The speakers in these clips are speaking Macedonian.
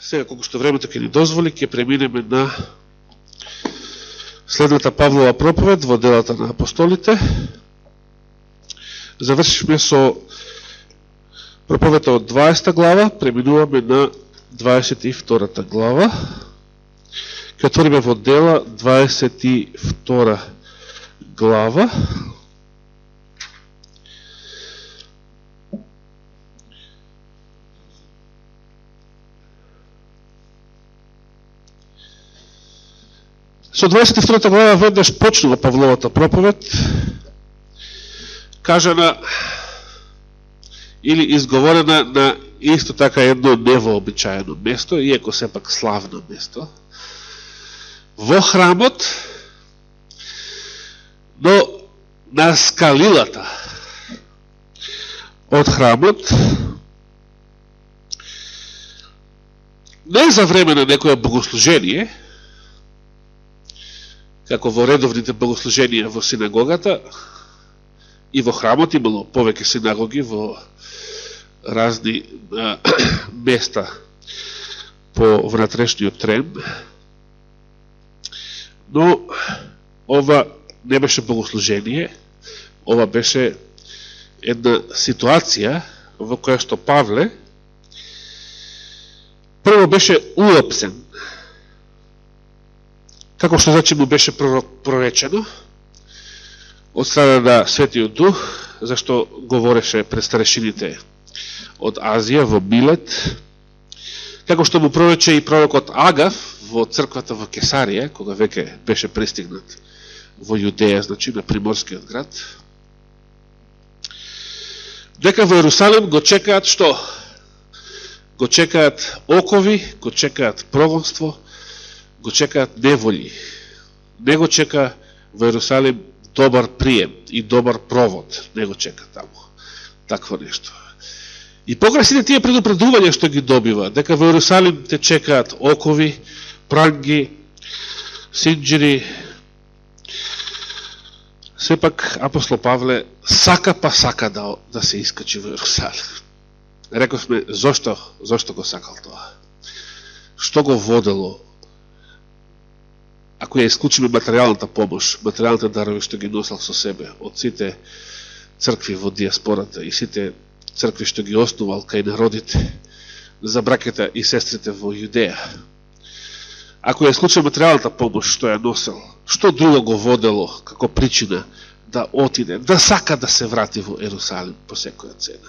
Сега, колку што времето ќе ни дозволи, ќе преминеме на следната Павлова проповед во делата на апостолите. Завршивме со проповедта од 20 глава, преминуваме на 22 глава. Ќе отвориме во дела 22 глава. Со 22 глава веднаш почнува Павловата проповед, кажана или изговорена на исто така едно невообичаено место, иако сепак славно место, во храмот, но на скалилата од храмот, не за време на некоја богослужение, како во редовните богослуженија во синагогата и во храмот, имало повеќе синагоги во разни места по внатрешниот Трен, но ова не беше богослужение, ова беше една ситуација во која што Павле прво беше уапсен, како што значи му беше проречено од страна на Светиот Дух, зашто говореше пред старешините од Азија во Милет, како што му прорече и пророкот Агав во црквата во Кесарија, кога веќе беше пристигнат во Јудеја, значи на приморскиот град, дека во Ерусалим го чекаат што? Го чекаат окови, го чекаат прогонство, го чекаат неволи. Не го чека во Ерусалим добар прием и добар провод. Не го чека таму. Такво нешто. И покрај сите тие предупредувања што ги добива, дека во Ерусалим те чекаат окови, пранги, синџири, сепак апостол Павле сака да се искачи во Ерусалим. Рековме, зошто го сакал тоа? Што го водело? Ако ја исклучиме материјалната помош, материјалните дарови што ги носел со себе од сите цркви во диаспората и сите цркви што ги основал кај народите за браќата и сестрите во Јудеја. Ако ја исклучиме материјалната помош што ја носел, што друго го водело како причина да отиде, да сака да се врати во Ерусалим по секоја цена?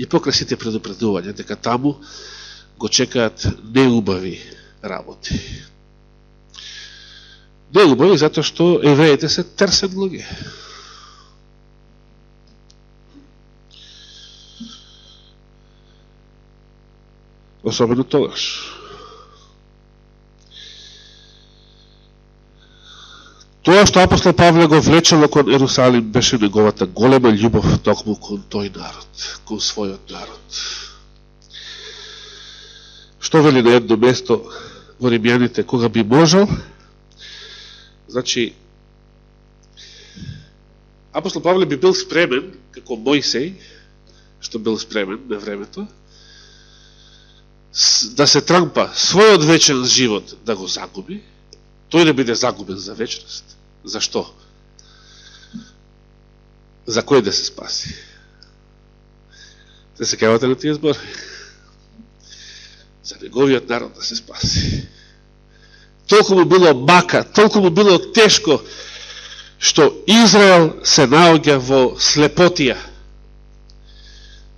И покрај сите предупредувања дека таму го чекаат неубави работи. Неубави затоа што евреите се терсен луѓе. Особено тогаш. Тоа што апостол Павле го влечело кон Ерусалим беше неговата голема љубов токму кон тој народ, кон својот народ. Што вели на едно место во Римјаните, кога би можел, значи, апостол Павле би бил спремен, како Мојсей, што бил спремен на времето, да се трампа својот вечен живот да го загуби, тој да биде загубен за вечност. Зашто? За кој да се спаси? Се сеќавате на тие збори? За неговиот народ да се спаси. Толку му било мака, толку му било тешко, што Израел се наоѓа во слепотија.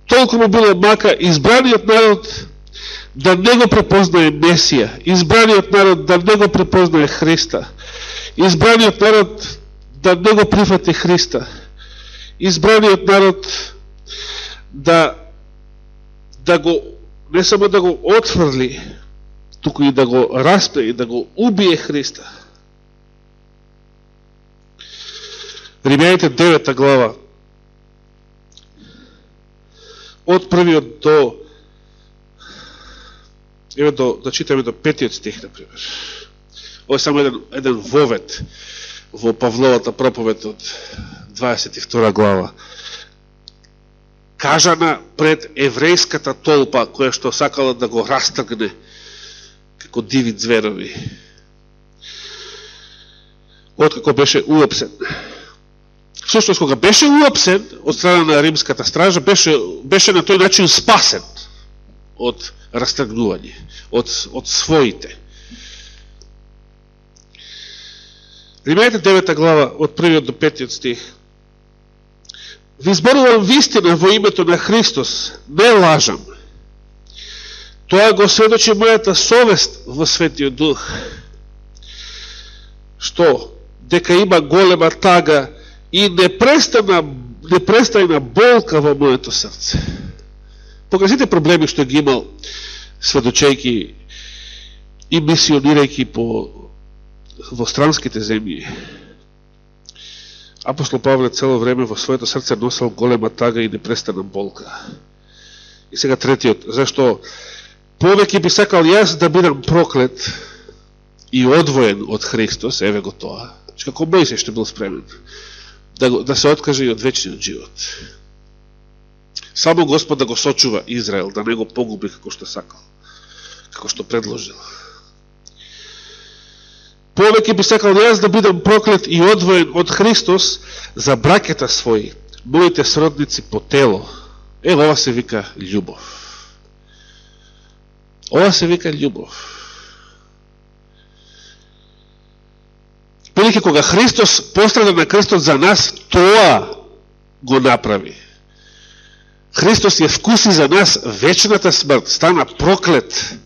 Толку му било мака избраниот народ да не го препознае Месија, избраниот народ да не го препознае Христа, избраниот народ да не го прифати Христа, избраниот народ да го, не само да го отфрли, туку и да го распе и да го убие Христа. Римјаните 9 глава, од првиот да читаме до 5 стих, например. Ова е само еден вовет во Павловата проповед од 22 глава. Кажана пред еврејската толпа, која што сакала да го растргне како диви зверови. Откако беше уапсен. Всушност, кога беше уапсен од страна на римската стража, беше на тој начин спасен од растргнување, од своите. Римјаните 9 глава, од 1 до 5 стих. Ви зборувам вистина во името на Христос, не лажам. Тоа го сведочи мојата совест во Светиот Дух. Што? Дека има голема тага и непрестајна болка во моето срце. Покрај сите проблеми што ги имал сведочејки и мисионирајки во странските земји, апостол Павле цело време во своето срце носел голема тага и непрестана болка. И сега третиот, зашто повеќе би сакал јас да бидам проклет и одвоен од Христос, еве го тоа, како Мојсей што бил спремен да се откаже и од вечниот живот. Само Господ да го сочува Израел, да не го погуби како што сакал, како што предложил. Повеќе би сакал јас да бидам проклет и одвоен од Христос за браќата своји, моите сродници по тело. Ево, ова се вика љубов. Ова се вика љубов. Бидејќи кога Христос пострада на крстот за нас, тоа го направи. Христос ја вкуси за нас вечната смрт, стана проклет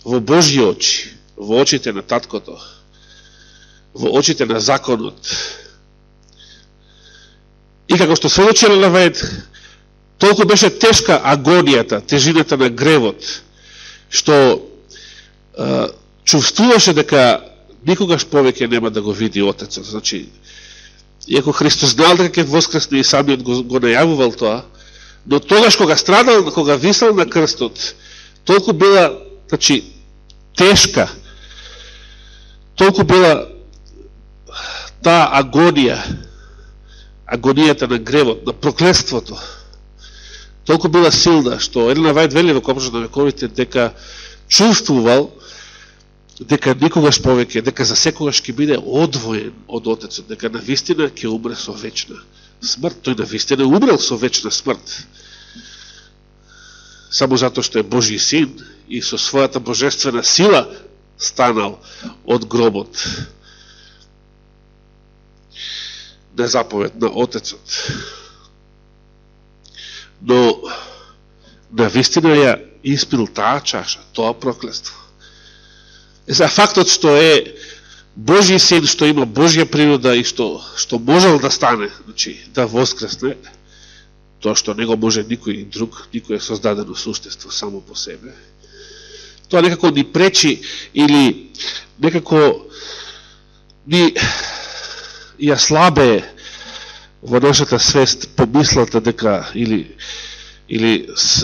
во Божји очи, во очите на таткото, во очите на законот. И како што сведочи Елен Вајд, толку беше тешка агонијата, тежината на гревот, што чувствуваше дека никогаш повеќе нема да го види Отецот. Значи, иако Христос знал дека ќе воскресне и самиот го најавувал тоа, но тогаш кога страдал, кога висел на крстот, толку била, значи, тешка, толку била таа агонијата на гревот, на проклетството, толку била силна, што Елена Вајд вели во Копршот на вековите дека чувствувал дека никогаш повеќе, дека за секогаш ќе биде одвоен од Отецот, дека навистина ќе умре со вечна смрт. Тој навистина умрел со вечна смрт. Само затоа што е Божји син и со својата божествена сила станал од гробот на заповед на Отецот. Но навистина ја испил таа чаша, тоа проклетство. За фактот што е Божји син, што има Божја природа и што можел да стане, значи, да воскресне, тоа што не го може никој друг, никој создадено суштество само по себе, тоа некако ни пречи или некако ни ја слабее во нашата свест помислата дека или с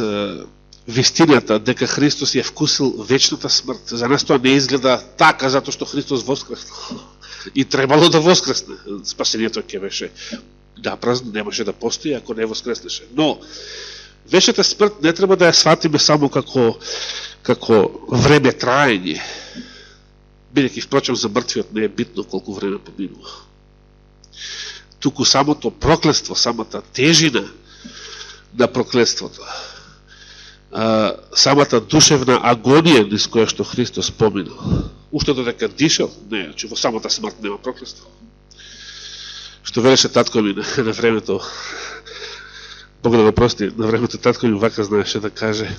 вистината дека Христос ја вкусил вечната смрт. За нас тоа не изгледа така, затоа што Христос воскреснал. И требало да воскресне. Спасението ќе беше напразно, немаше да постои ако не воскреснеше. Но вечната смрт не треба да ја сватиме само како време траење. Бидејќи впрочем за мртвиот не е битно колку време поминува. Туку самото проклетство, самата тежина на проклетството, самата душевна агонија низ која што Христос поминал. Уште додека дишал, не, че во самата смрт нема проклетство. Што велеше татко ми на времето, Бог да го прости, на времето татко ми вака знаеше да каже: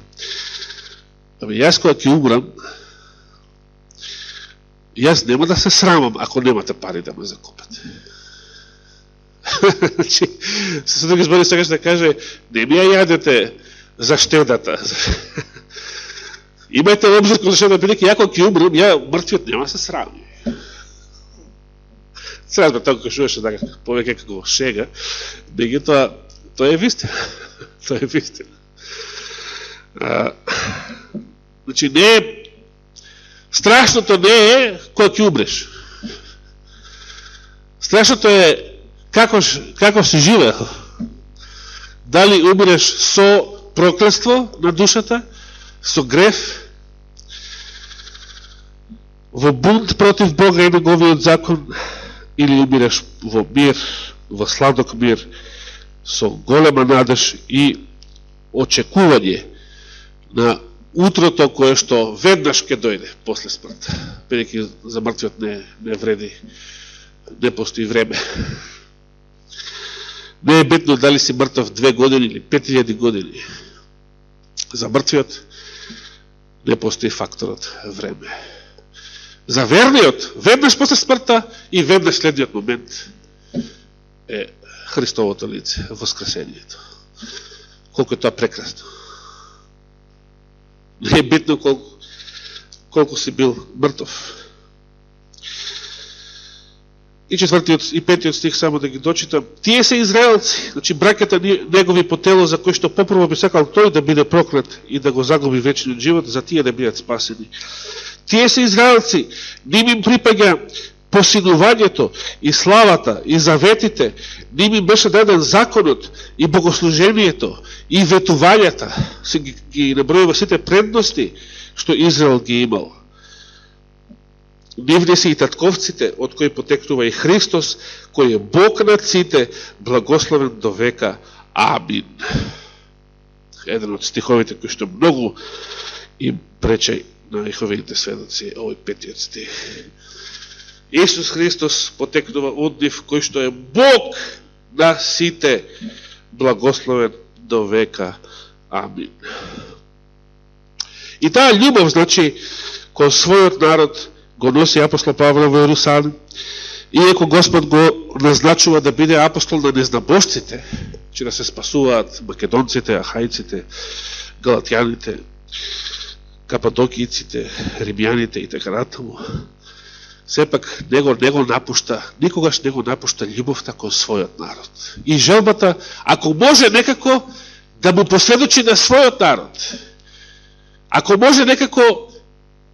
јас кога ќе умрам, јас нема да се срамам ако немате пари да ме закупате. Со други збори сега ще да каже: не ми ја јадете за штедата. Имајте обзир кога ще да бидеќи ја кога ќе умрам, ја мртвиот нема се срами. Сега бе тоа кажуваше дека повеќе како шега, меѓутоа тоа е вистина. Тоа е вистина. Значи не е страшното не е кога ќе умреш. Страшното е како си живеел. Дали умиреш со проклетство на душата, со грев, во бунт против Бога и неговиот закон, или умираш во мир, во сладок мир, со голема надеж и очекување на утрото кое што веднаш ќе дојде после смрт. Бидејќи за мртвиот не вреди, не постои време. Не е битно дали си мртв 2 години или 5000 години. За мртвиот не постои факторот време. За верниот, веднаш после смртта и веднаш следниот момент е Христовото лице, воскресението. Колко е тоа прекрасно. Не е битно колко си бил мртов. И 4 и 5 стих само да ги дочитам. Тие се израелци, значи браката негови по тело, за кој што попрво би сакал тој да биде проклет и да го загуби вечниот живот, за тие да бидат спасени. Тие се израелци, ним им припаѓа посинувањето и славата и заветите, ним им беше даден законот и богослужението и ветувањата, се ги набројува сите предности што Израел ги имал. Нивни се и татковците, од кои потекнува и Христос, кој е Бог над сите, благословен до века. Амин. Еден од стиховите кои што многу им пречај на Јеховините сведоци, овој 5 стих. Исус Христос потекнува од нив, кој што е Бог на сите, благословен до века. Амин. И таа љубов, значи, кон својот народ, го носи апостол Павле во Јерусалим, иако Господ го назначува да биде апостол на незнабожците, че да се спасуваат македонците, ахајците, галатјаните, кападокијците, римјаните и така натаму. Сепак него напушта, никогаш не го напушта љубовта кон својот народ. И желбата, ако може некако да му последучи на својот народ, ако може некако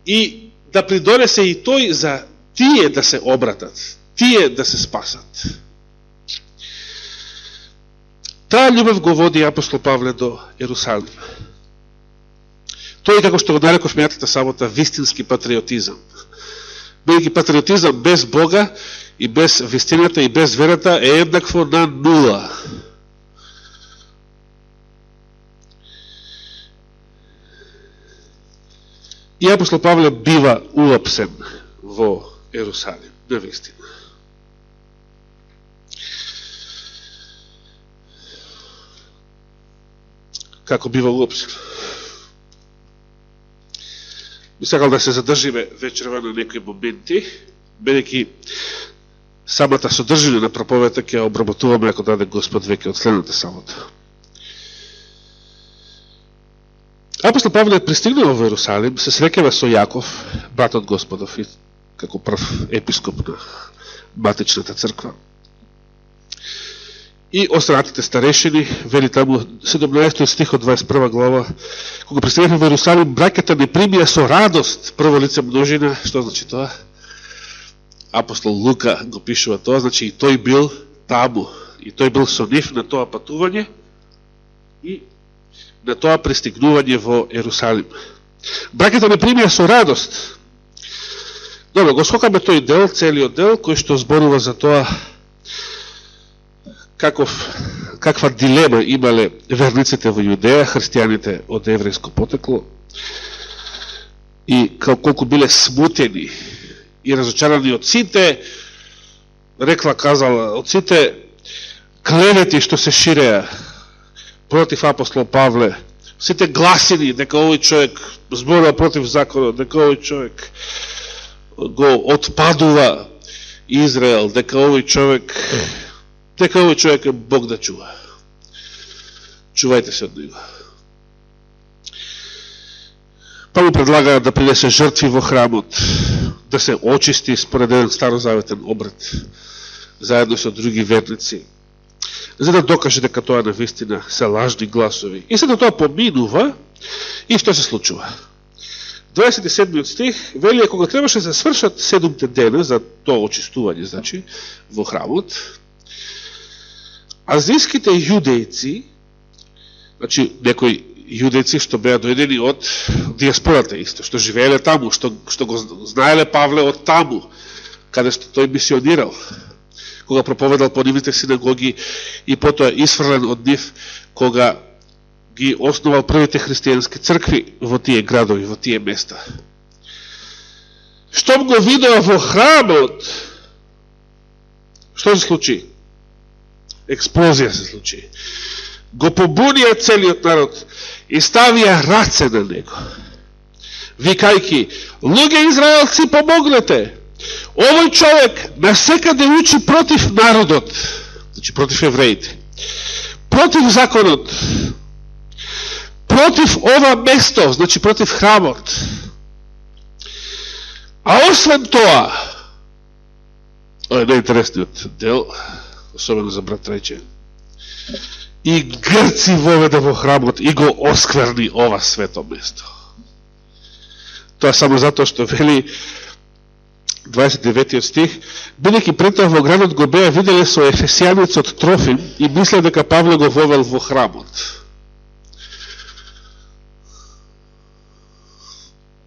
и да придонесе и тој за тие да се обратат, тие да се спасат. Таа љубов го води апостол Павле до Јерусалим. Тој, како што го нареков минатата сабота, вистински патриотизам. Бидејќи патриотизам без Бога и без вистината и без верата е еднакво на нула. И апостол Павле бива улапсен во Јерусалим, на вистина. Како бива улапсен? Би сакал да се задржиме вечерва на некои моменти, бидејќи самата содржина на проповедта ќе обработуваме, ако даде Господ, веќе од следната сабота. Апостол Павле пристигнал во Јерусалим, се среќава со Јаков, братот Господов, како прв епископ на матичната црква. И останатите старешини, вели таму 17 стих од 21 глава, кога пристигнахме во Јерусалим, браќата не примија со радост, прво лице множина. Што значи тоа? Апостол Лука го пишува тоа, значи и тој бил таму, и тој бил со нив на тоа патување и на тоа пристигнување во Јерусалим. Браќата не примија со радост. Добро, го скокаме тој дел, целиот дел, кој што зборува за тоа каква дилема имале верниците во Јудеја, христијаните од еврејско потекло, и колку биле смутени и разочарани од сите, казала, од сите клевети што се ширеа против апостол Павле, сите гласини дека овој човек зборува против законот, дека овој човек го отпадува Израел, дека овој човек е Бог да чува. Чувајте се од него. Па му предлагаат да принесе жртви во храмот, да се очисти според еден старозаветен обред, заедно со други верници, за да докаже дека тоа навистина се лажни гласови. И сега тоа поминува, и што се случува? 27 стих вели, кога требаше да се свршат 7 дена за тоа очистување, значи, во храмот, азиските јудејци, значи некои јудејци што беа дојдени од диаспората исто, што живееле таму, што го знаеле Павле од таму, каде што тој мисионирал, кога проповедал по нивните синагоги и потоа исфрлен од нив, кога ги основал првите христијански цркви во тие градови, во тие места. Штом го видоа во храмот, што се случи? Експлозија се случи. Го побунија целиот народ и ставија раце на него, викајки: луѓе израелци, помогнете! Овој човек насекаде учи против народот, значи против евреите, против законот, против ова место, значи против храмот. А освен тоа, ова е најинтересниот дел, особено за брат Рече, и грци воведе во храмот и го оскверни ова свето место. Тоа само затоа што вели 29 стих: бидејќи пред тоа во градот го беа виделе со ефесијанецот Трофим и мисле дека Павле го вовел во храмот.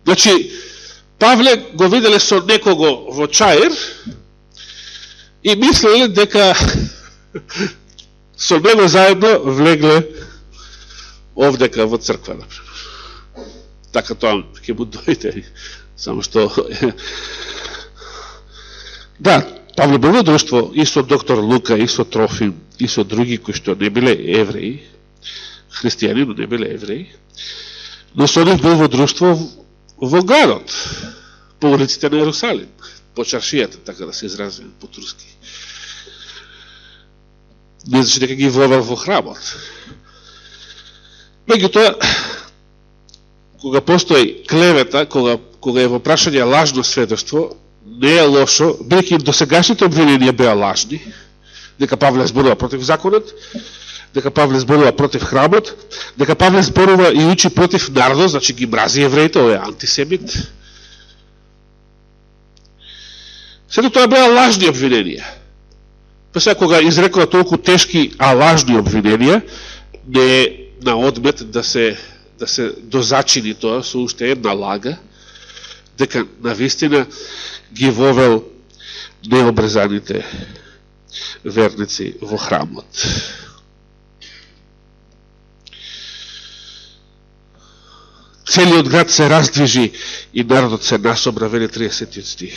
Значи, Павле го виделе со некого во чаир и мислеле дека со него заедно влегле овдека во црква, например. Така тоа ќе му дојде, само што да, Павле бил во друштво и со доктор Лука, и со Трофим, и со други кои што не биле евреи, христијани, но не биле евреи, но со нив бил во друштво во градот, по улиците на Јерусалим, по чаршијата, така да се изразим по турски. Не значи дека ги вовел во храмот. Меѓутоа, кога постои клевета, кога е во прашање лажно сведоштво, не е лошо, бидејќи досегашните обвиненија беа лажни, дека Павле зборува против законот, дека Павле зборува против храмот, дека Павле зборува и учи против народот, значи ги мрази евреите, ој е антисемит. Сето тоа беа лажни обвиненија. Па сега кога изрекува толку тешки, а лажни обвиненија, не е на одмет да се дозачини тоа со уште една лага, дека навистина ги вовел необрезаните верници во храмот. Целиот град се раздвижи и народот се насобра, вели 30 стих.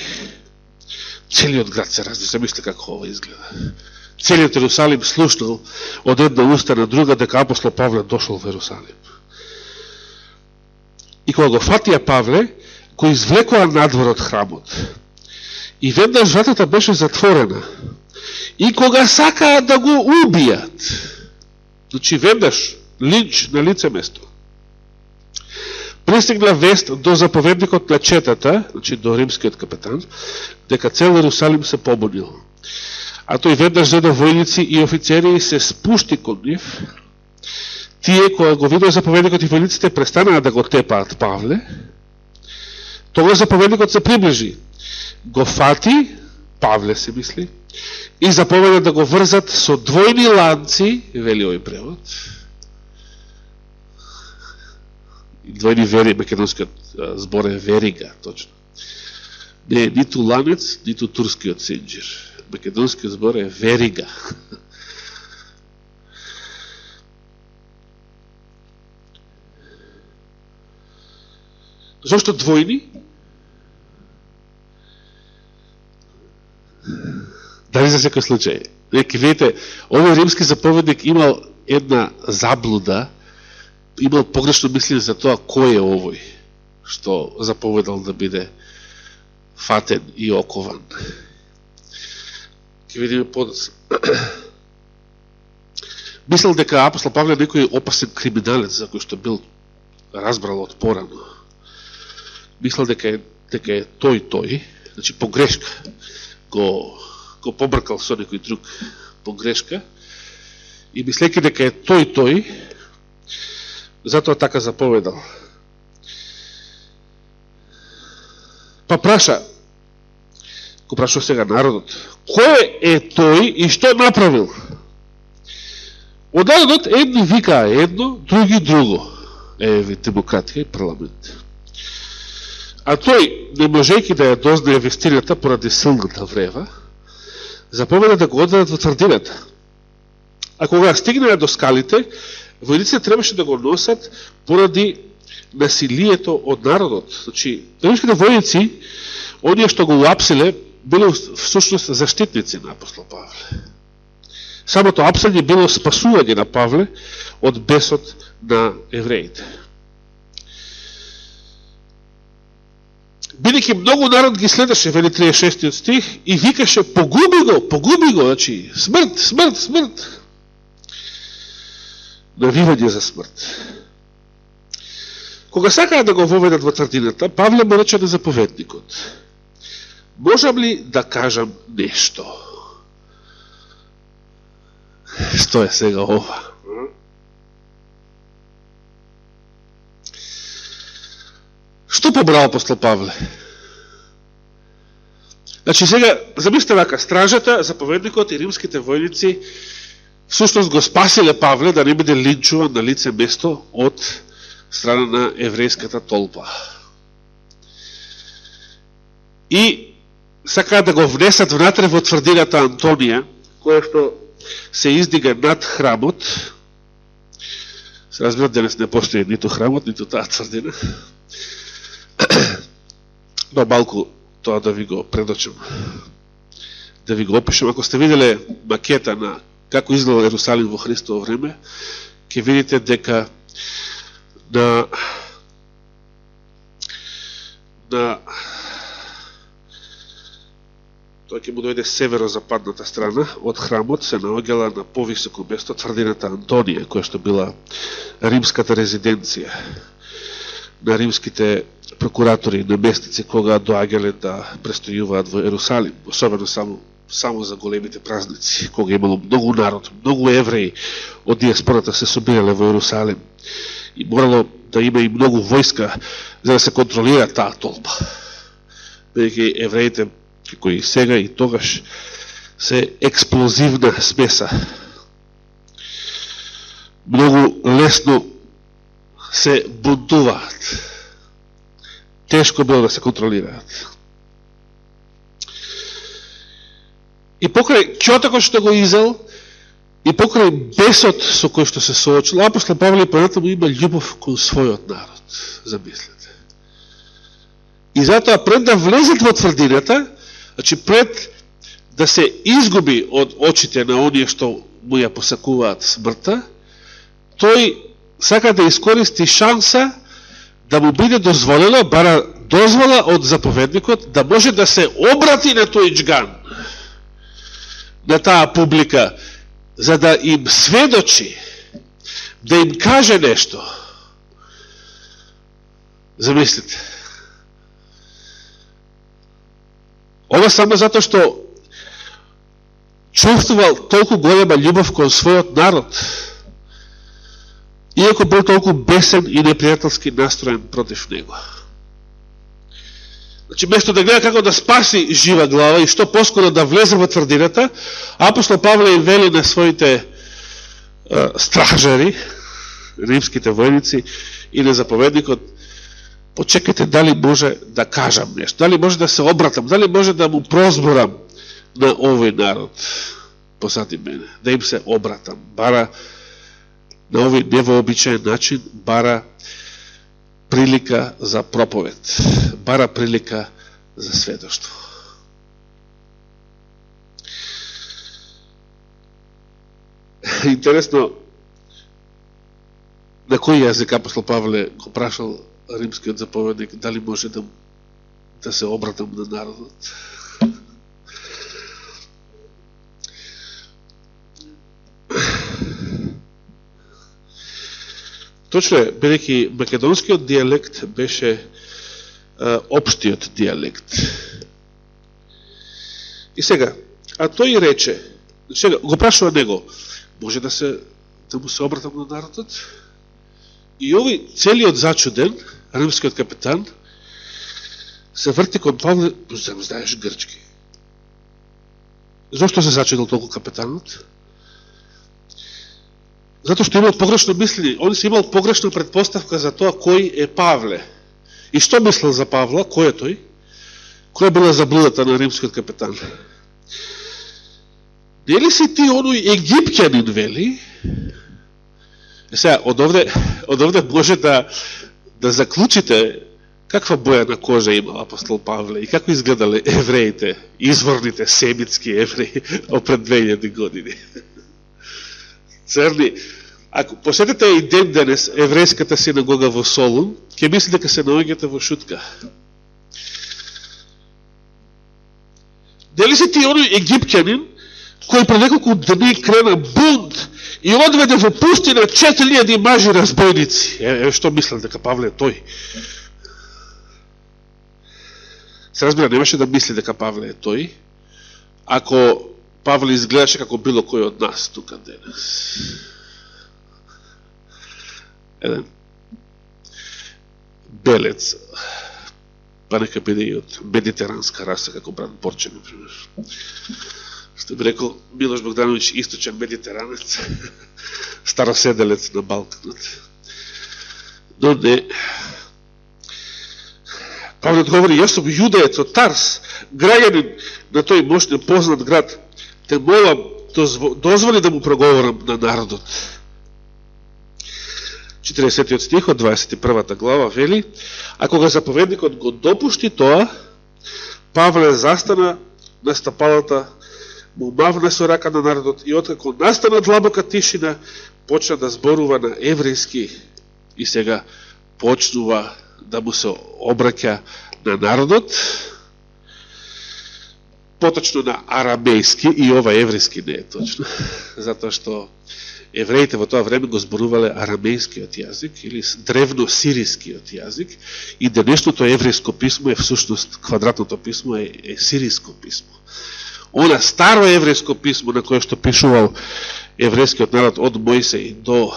Целиот град се раздвижи, мисли како ова изгледа. Целиот Јерусалим слушнал од една уста на друга дека апостол Павле дошол во Јерусалим. И кога го фатија Павле, го извлекоа надвор од храмот. И веднаш вратата беше затворена. И кога сакаа да го убијат, значи веднаш линч на лице место, пристигна вест до заповедникот на четата, значи до римскиот капетан, дека цел Јерусалим се побунил. А тој веднаш зеде војници и офицери и се спушти кон нив. Тие, кога го видоа заповедникот и војниците, престанаа да го тепаат Павле. Тогаш заповедникот се приближи, го фати, Павле се мисли, и заповеда да го врзат со двојни ланци, вели овој превод. Двојни вери, македонскиот збор е верига, точно. Не е ниту ланец, ниту турскиот синџир. Македонскиот збор е верига. Зошто двојни? Дали за секој случај? Неки видите, овој римски заповедник имал една заблуда, имал погрешно мислење за тоа кој е овој што заповедал да биде фатен и окован. Ке видиме подоцна. Мислел дека апостол Павле некој опасен криминалец за кој што бил разбрал од порано. Мислел дека е тој, значи погрешка го побркал со некој друг погрешка и мислејќи дека е тој, затоа така заповедал. Па го прашува сега народот, кој е тој и што направил? Од народот едни викаа едно, други друго. ви демократија и парламент. А тој, не можејќи да ја дознае вистината поради силната врева, заповеда да го одведат во тврдината. А кога стигнаа до скалите, војниците требаше да го носат поради насилието од народот. Значи, римските војници, оние што го уапсиле, биле всушност заштитници на апостол Павле. Самото апсење било спасување на Павле од бесот на евреите. Бидејќи многу народ ги следеше, вели 36 стих, и викаше, погуби го, значи, смрт, смрт, смрт. Навивање за смрт. Кога сакаа да го воведат во тврдината, Павле му рече на заповедникот: можам ли да кажам нешто? Што е сега ова? Што побрал апостол Павле? Значи сега, замислите вака, стражата, заповедникот и римските војници всушност го спасиле Павле да не биде линчуван на лице место од страна на еврејската толпа. И сакаат да го внесат внатре во тврдината Антонија, која што се издига над храмот. Се разбира, денес не постои ниту храмот, ниту таа тврдина. Но малку тоа да ви го предочам, да ви го опишам. Ако сте виделе макета на како изгледа Ерусалим во Христово време, ќе видите дека на тој ќе му дојде северо-западната страна од храмот, се наоѓала на повисоко место тврдината Антонија, која што била римската резиденција на римските прокуратори и наместници кога доаѓале да престојуваат во Ерусалим, особено само за големите празници, кога имало многу народ, многу евреи од диаспората се собирале во Ерусалим и морало да има и многу војска за да се контролира таа толпа. Бидејќи евреите кои сега и тогаш се експлозивна смеса. Многу лесно се бунтуваат. Тешко било да се контролираат. И покрај ќотокот што го изел, и покрај бесот со кој што се соочил, апостол Павле понатаму има љубов кон својот народ, замислете. И затоа пред да влезат во тврдината, значи пред да се изгуби од очите на оние што му ја посакуваат смртта, тој сака да искористи шанса да му биде дозволено, бара дозвола од заповедникот, да може да се обрати на тој џган, на таа публика, за да им сведочи, да им каже нешто. Замислите. Ова само затоа што чувствувал толку голема љубов кон својот народ, иако бил толку бесен и непријателски настроен против него. Значи, место да гледа како да спаси жива глава и што поскоро да влезе во тврдината, апостол Павле им вели на своите стражари, римските војници и на заповедникот: почекайте, дали може да кажам нешто, дали може да се обратам, дали може да му прозборам на овој народ позади мене, да им се обратам, бара на овој невообичаен начин, бара прилика за проповед, бара прилика за сведоштво. Интересно, на кој јазик апостол Павле го прашал римскиот заповедник дали може да се обратам на народот. Точно е, бидејќи македонскиот диалект беше општиот диалект. И сега, а тој рече, сега го прашува него, може да му се обратам на народот? И овој целиот зачуден, римскиот капитан, се врти кон Павле: знаеш грчки. Зошто се зачудил толку капитанот? Затоа што имал погрешно мислење. Он си имал погрешна предпоставка за тоа кој е Павле. И што мислел за Павла? Кој е тој? Која била заблудата на римскиот капетан? Нели си ти оној египтјанин, вели? Сега, од овде може да заклучите каква боја на кожа имал апостол Павле и како изгледале евреите, изворните семитски евреи опред 2000 години. Црни, ако посетите и ден денес еврејската синагога во Солун, ќе мисли дека се наоѓате во шутка. Дали си ти оној египтјанин кој пред неколку дни крена бунт и одведе во пустина 4000 мажи разбойници? Еве што мислел дека Павле е тој. Се разбира, немаше да мисли дека Павле е тој, ако Павле изгледаше како било кој од нас тука денес. Еден белец, па нека биде и од медитеранска раса, како брат Борче, например. Што би рекол Милош Богданович, источен медитеранец, староседелец на Балканот. Но не. Павле одговори, јас сум јудеец од Тарс, граѓанин на тој мощен познат град. Те молам, дозволи да му проговорам на народот. 40 стих од 21 глава вели, а кога заповедникот го допушти тоа, Павле застана на стапалата, му мавна со рака на народот и откако настана длабока тишина, почна да зборува на еврејски и сега почнува да му се обраќа на народот, поточно на арамејски, и ова еврејски не е точно, затоа што евреите во тоа време го зборувале арамејскиот јазик или древно-сирискиот јазик, и денешното еврејско писмо е всушност, квадратното писмо е сириско писмо. Она старо еврејско писмо на кое што пишувал еврејскиот народ од Мојсеј до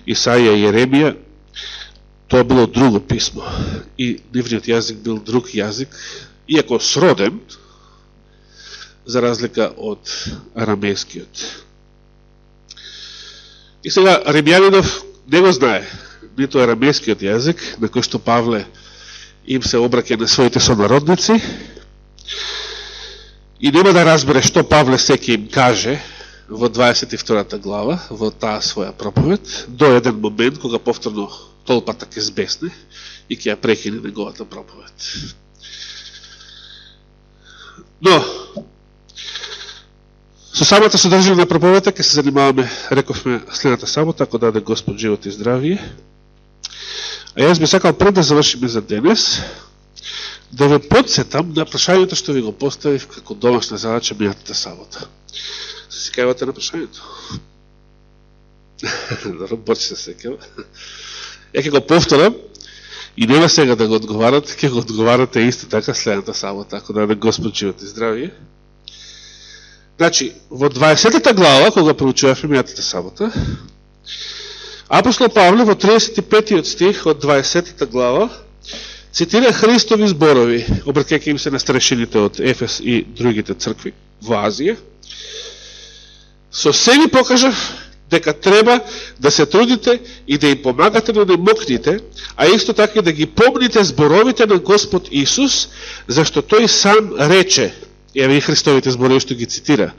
Исаија и Јеремија, тоа било друго писмо и нивниот јазик бил друг јазик, иако сроден, за разлика од арамејскиот. И сега римјанинов не го знае нито арамејскиот јазик, на кој што Павле им се обраќа на своите сонародници, и нема да разбере што Павле секи им каже во 22 глава, во таа своја проповед, до еден момент кога повторно толпата ќе збесне и ќе ја прекине неговата проповед. Но, со самата содржина на проповедта ќе се занимаваме, рековме, следната сабота, ако даде Господ живот и здравие. А јас би сакал пред да завршиме за денес, да ве подсетам на прашањето што ви го поставив како домашна задача минатата сабота. Се секавате на прашањето? Добро, Борче се секава. Ја ќе го повторам и нема сега да го одговарате, ќе го одговарате исто така следната сабота, ако даде Господ живот и здравие. Значи, во 20 глава, кога проучувавме минатата сабота, апостол Павле во 35 стих од 20 глава цитира Христови зборови, обркајќи им се на старешините од Ефес и другите цркви во Азија. Со се ви покажав дека треба да се трудите и да им помагате на немокните, а исто така и да ги помните зборовите на Господ Исус, зашто тој сам рече, еве и Христовите зборови што ги цитира,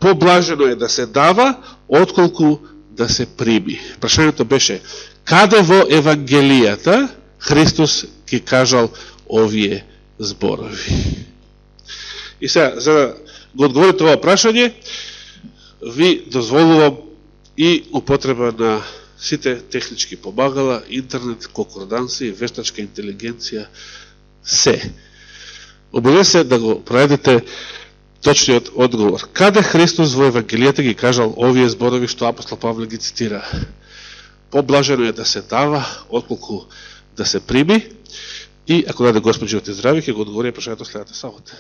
поблажено е да се дава, отколку да се прими. Прашањето беше, каде во Евангелијата Христос ги кажал овие зборови? И сега, за да го одговорите ова прашање, ви дозволувам и употреба на сите технички помагала, интернет, конкорданси, вештачка интелигенција, се. Обидете се да го проедете точниот одговор. Каде Христос во Евангелијата ги кажал овие зборови што апостол Павле ги цитира? Поблажено е да се дава, отколку да се прими, и ако даде Господ живот и здравие, ќе го одговори прашањето следната сабота.